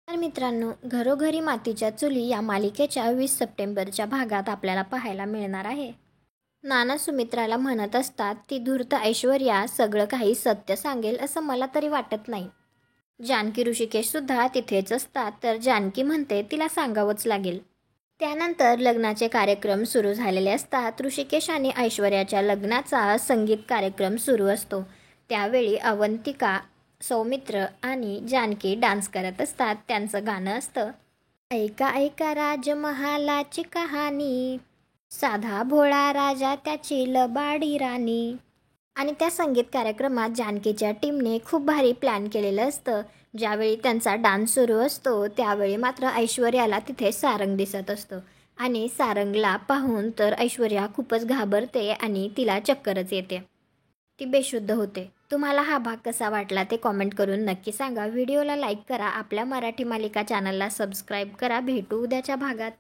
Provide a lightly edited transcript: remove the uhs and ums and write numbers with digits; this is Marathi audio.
तर मित्रांनो, घरोघरी मातीच्या चुली या मालिकेच्या 20 सप्टेंबरच्या भागात आपल्याला पाहायला मिळणार आहे. नाना सुमित्राला म्हणत असतात, ती धूर्त ऐश्वर्या सगळं काही सत्य सांगेल असं मला तरी वाटत नाही. जानकी ऋषिकेश सुद्धा तिथेच असतात, तर जानकी म्हणते तिला सांगावंच लागेल. त्यानंतर लग्नाचे कार्यक्रम सुरू झालेले असतात. ऋषिकेश आणि ऐश्वर्याच्या लग्नाचा संगीत कार्यक्रम सुरू असतो. त्यावेळी अवंतिका, सौमित्र आणि जानकी डान्स करत असतात. त्यांचं गाणं असतं, ऐका ऐका राजमहालाची कहाणी, साधा भोळा राजा त्याची लबाडी राणी. आणि त्या संगीत कार्यक्रमात जानकीच्या टीमने खूप भारी प्लॅन केलेलं असतं. ज्यावेळी त्यांचा डान्स सुरू असतो त्यावेळी मात्र ऐश्वर्याला तिथे सारंग दिसत असतं आणि सारंगला पाहून तर ऐश्वर्या खूपच घाबरते आणि तिला चक्करच येते. ती बेशुद्ध होते. तुम्हाला हा भाग कसा वाटला ते कॉमेंट करून नक्की सांगा. व्हिडिओला लाईक करा. आपल्या मराठी मालिका चॅनलला सबस्क्राईब करा. भेटू उद्याच्या भागात.